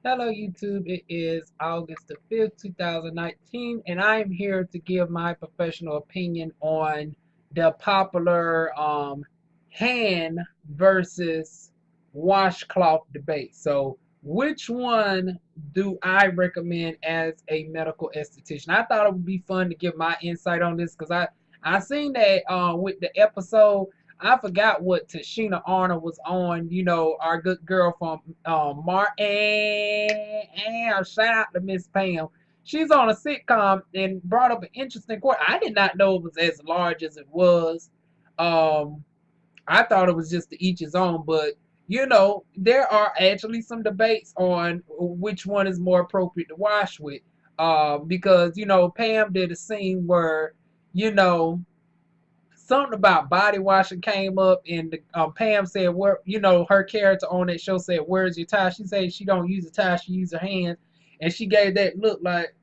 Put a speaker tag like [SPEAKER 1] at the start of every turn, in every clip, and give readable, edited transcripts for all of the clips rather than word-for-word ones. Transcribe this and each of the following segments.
[SPEAKER 1] Hello YouTube, it is August the 5th, 2019, and I am here to give my professional opinion on the popular hand versus washcloth debate. So, which one do I recommend as a medical esthetician? I thought it would be fun to give my insight on this because I seen that with the episode. I forgot what Tashina Arnold was on, our good girl from Martin. Shout out to Miss Pam. She's on a sitcom and brought up an interesting point. I did not know it was as large as it was. Um, I thought it was just to each his own, but there are actually some debates on which one is more appropriate to wash with. Because Pam did a scene where you know something about body washing came up, and Pam said, "Where her character on that show said, where's your towel?" She said she don't use a towel, she use her hands, and she gave that look like,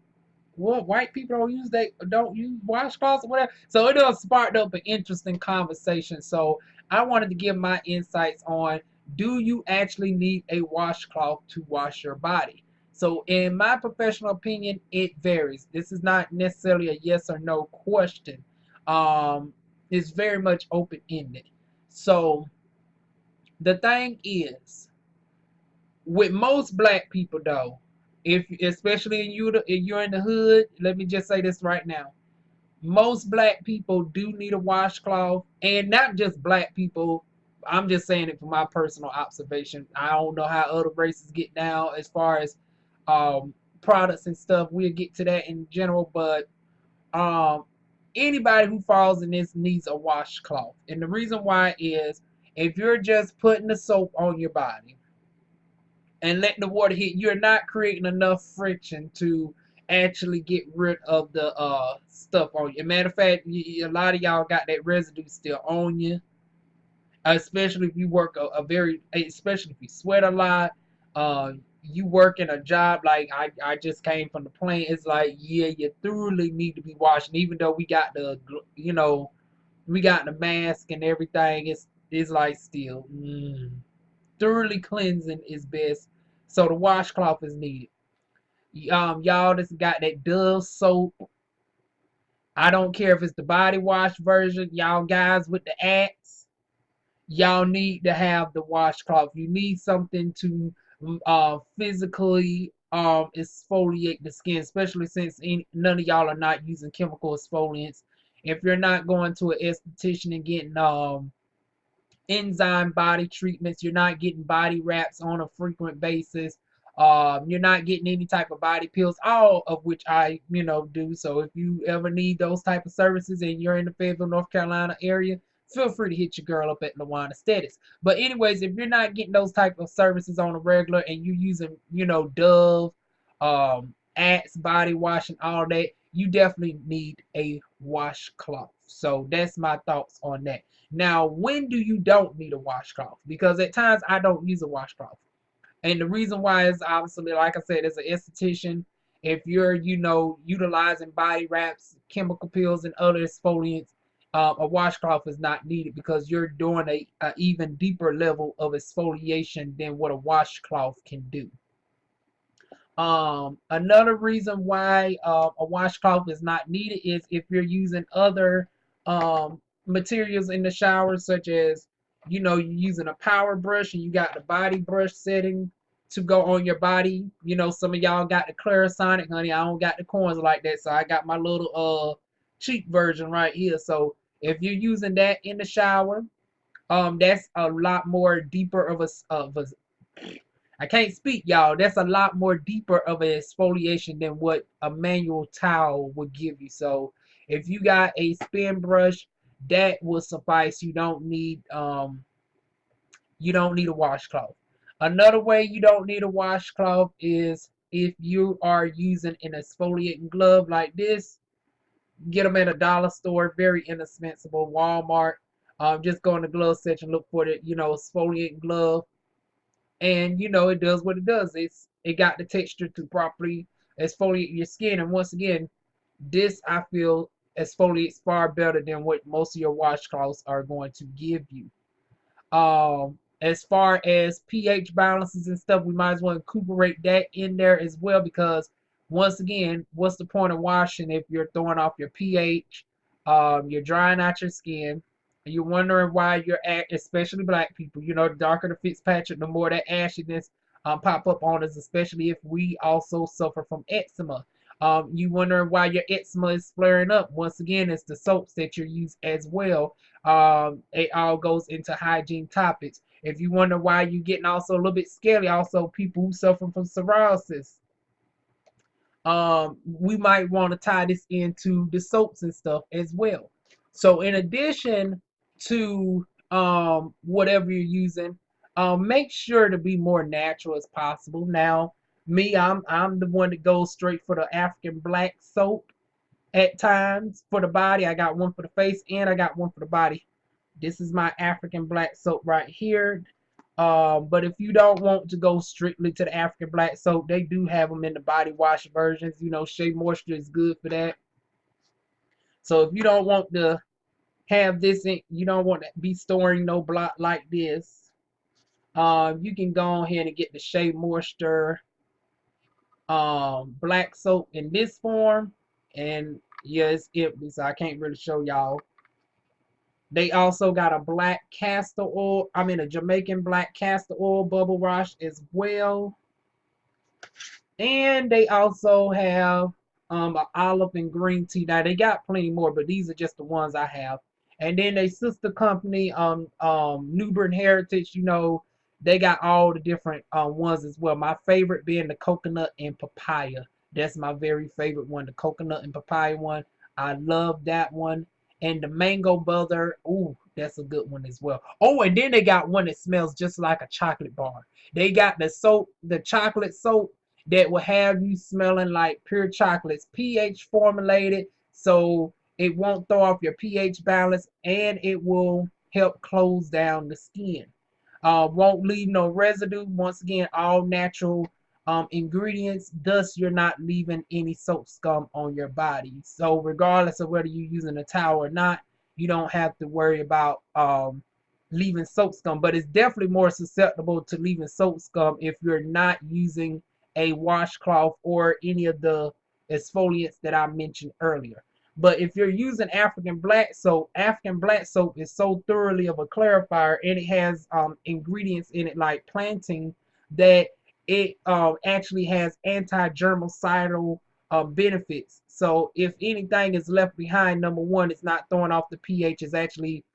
[SPEAKER 1] "What? White people don't use washcloths or whatever." So it all sparked up an interesting conversation. So I wanted to give my insights on: do you actually need a washcloth to wash your body? So in my professional opinion, it varies. This is not necessarily a yes or no question. Um, it's very much open ended. So the thing is, with most black people though, if especially if you're in the hood, let me just say this right now. Most black people do need a washcloth, and not just black people. I'm just saying it from my personal observation. I don't know how other races get down as far as um, products and stuff. We'll get to that in general, but um, anybody who falls in this needs a washcloth. And the reason why is if you're just putting the soap on your body and letting the water hit, you're not creating enough friction to actually get rid of the stuff on you. Matter of fact, a lot of y'all got that residue still on you, especially if you work especially if you sweat a lot. You work in a job like I just came from the plane. It's like, yeah, you thoroughly need to be washing, even though we got the mask and everything. It's like still. Thoroughly cleansing is best. So the washcloth is needed. Y'all just got that Dove soap. I don't care if it's the body wash version. Y'all guys with the axe, y'all need to have the washcloth. You need something to physically exfoliate the skin, especially since none of y'all are not using chemical exfoliants. If you're not going to an esthetician and getting enzyme body treatments. You're not getting body wraps on a frequent basis. You're not getting any type of body pills, all of which I do. So if you ever need those type of services and you're in the Fayetteville, North Carolina area, feel free to hit your girl up at Lawan Aesthetics. But anyways, if you're not getting those type of services on a regular and you're using Dove, Axe body wash and all that, you definitely need a washcloth. So that's my thoughts on that. Now, when do you don't need a washcloth? Because at times I don't use a washcloth. And the reason why is obviously, like I said, as an esthetician, if you're utilizing body wraps, chemical peels, and other exfoliants, a washcloth is not needed because you're doing a even deeper level of exfoliation than what a washcloth can do. Another reason why a washcloth is not needed is if you're using other materials in the shower, such as you're using a power brush and you got the body brush setting to go on your body. Some of y'all got the Clarisonic, honey. I don't got the coins like that, so I got my little cheap version right here. So if you're using that in the shower, that's a lot more deeper of a I can't speak, y'all. That's a lot more deeper of an exfoliation than what a manual towel would give you. So if you got a spin brush, that will suffice. You don't need a washcloth. Another way you don't need a washcloth is if you are using an exfoliating glove like this. Get them at a dollar store, very inexpensive. Walmart. Just go in the glove section, look for the exfoliating glove, and it does what it does. It got the texture to properly exfoliate your skin, and once again, this I feel exfoliates far better than what most of your washcloths are going to give you. As far as pH balances and stuff, we might as well incorporate that in there as well, because once again, what's the point of washing if you're throwing off your pH? You're drying out your skin. You're wondering why you're especially black people. You know, the darker the Fitzpatrick, the more that ashiness pop up on us, especially if we also suffer from eczema. You wondering why your eczema is flaring up. Once again, it's the soaps that you use as well. It all goes into hygiene topics. If you wonder why you're getting also a little bit scaly, also people who suffer from psoriasis, we might want to tie this into the soaps and stuff as well. So in addition to whatever you're using, make sure to be more natural as possible. Now, me, I'm the one that goes straight for the African black soap at times for the body. I got one for the face and I got one for the body. This is my African black soap right here. But if you don't want to go strictly to the African black soap, they do have them in the body wash versions. You know, Shea Moisture is good for that. So if you don't want to have this, you don't want to be storing no block like this, you can go ahead and get the Shea Moisture black soap in this form. And yes, it's empty, so I can't really show y'all. They also got a black castor oil, a Jamaican black castor oil bubble wash as well. And they also have an olive and green tea. Now they got plenty more, but these are just the ones I have. And then they sister company, New Britain Heritage, you know, they got all the different ones as well. My favorite being the coconut and papaya. That's my very favorite one, the coconut and papaya one. I love that one. And the mango butter, ooh, that's a good one as well. Oh, and then they got one that smells just like a chocolate bar. They got the soap, the chocolate soap that will have you smelling like pure chocolates, pH formulated, so it won't throw off your pH balance, and it will help close down the skin. Won't leave no residue. Once again, all natural ingredients, thus you're not leaving any soap scum on your body. So regardless of whether you're using a towel or not, you don't have to worry about leaving soap scum. But it's definitely more susceptible to leaving soap scum if you're not using a washcloth or any of the exfoliants that I mentioned earlier. But if you're using African black soap is so thoroughly of a clarifier, and it has ingredients in it like plantain, that it actually has anti-germicidal benefits. So if anything is left behind, number one, it's not throwing off the pH. It's actually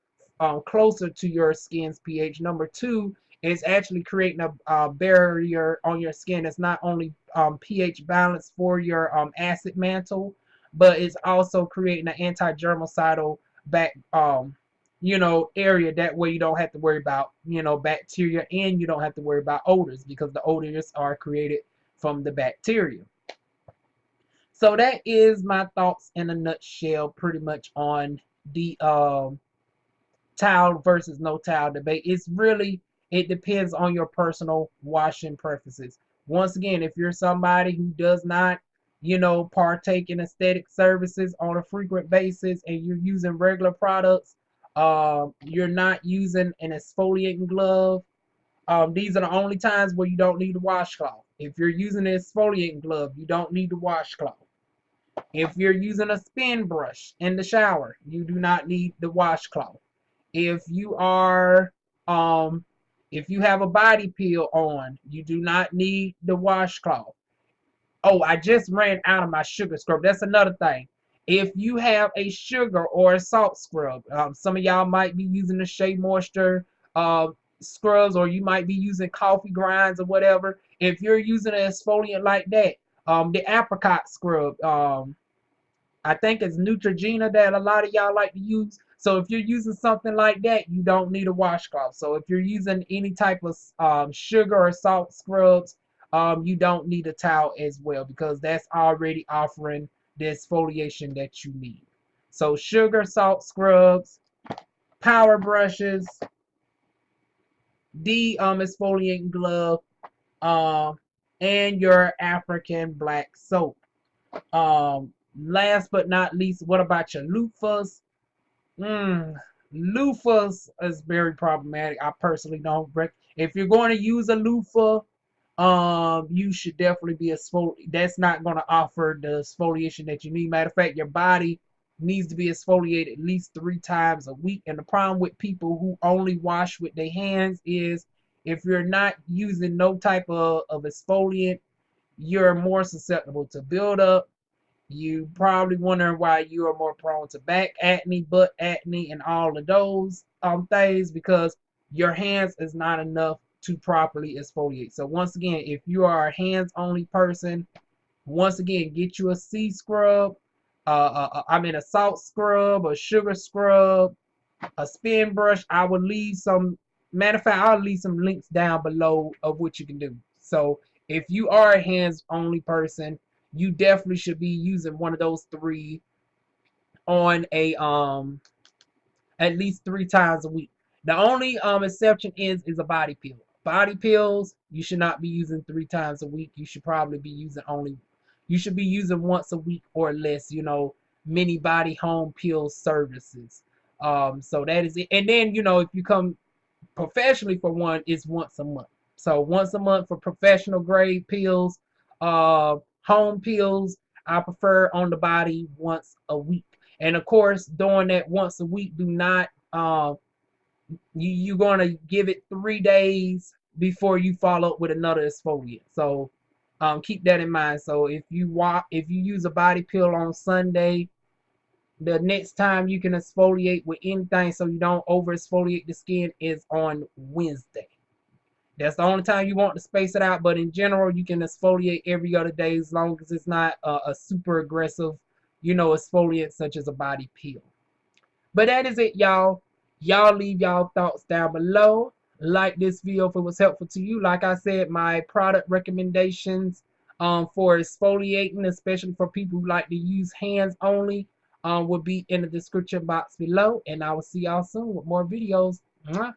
[SPEAKER 1] closer to your skin's pH. Number two, it's actually creating a barrier on your skin that's not only pH balance for your acid mantle, but it's also creating an anti-germicidal back area. That way you don't have to worry about bacteria, and you don't have to worry about odors, because the odors are created from the bacteria. So that is my thoughts in a nutshell, pretty much on the towel versus no towel debate. It depends on your personal washing preferences. Once again, if you're somebody who does not, partake in aesthetic services on a frequent basis, and you're using regular products, you're not using an exfoliating glove. These are the only times where you don't need a washcloth. If you're using an exfoliating glove, you don't need a washcloth. If you're using a spin brush in the shower, you do not need the washcloth. If you are if you have a body peel on, you do not need the washcloth. Oh, I just ran out of my sugar scrub. That's another thing. If you have a sugar or a salt scrub, some of y'all might be using the Shea Moisture uh, scrubs, or you might be using coffee grinds or whatever. If you're using an exfoliant like that, the apricot scrub, I think it's Neutrogena that a lot of y'all like to use. So if you're using something like that, you don't need a washcloth. So if you're using any type of sugar or salt scrubs, you don't need a towel as well, because that's already offering the exfoliation that you need. So sugar, salt scrubs, power brushes, the exfoliating glove, um, and your African black soap. Last but not least, what about your loofahs? Loofahs is very problematic. I personally don't If you're going to use a loofah, you should definitely be that's not going to offer the exfoliation that you need. Matter of fact, your body needs to be exfoliated at least 3 times a week. And the problem with people who only wash with their hands is if you're not using no type of exfoliant, you're more susceptible to buildup. You probably wondering why you are more prone to back acne, butt acne, and all of those things because your hands is not enough to properly exfoliate. So once again, if you are a hands-only person, once again, get you a sea scrub, a salt scrub, a sugar scrub, a spin brush. I will leave some. Matter of fact, I'll leave some links down below of what you can do. So if you are a hands-only person, you definitely should be using one of those three on a at least 3 times a week. The only exception is a body peel. Body pills you should not be using 3 times a week. You should probably be using only. You should be using once a week or less. Mini body home peel services. So that is it. And then if you come professionally for one, it's once a month. So once a month for professional grade pills, home pills. I prefer on the body once a week. And of course, doing that once a week, do not you're gonna give it 3 days before you follow up with another exfoliant. So keep that in mind. So if you use a body peel on Sunday, the next time you can exfoliate with anything so you don't over exfoliate the skin is on Wednesday. That's the only time you want to space it out, but in general, you can exfoliate every other day as long as it's not a super aggressive, exfoliant such as a body peel. But that is it, y'all. Y'all leave y'all thoughts down below. Like this video if it was helpful to you. Like I said, my product recommendations for exfoliating, especially for people who like to use hands only, will be in the description box below. And I will see y'all soon with more videos. Mwah.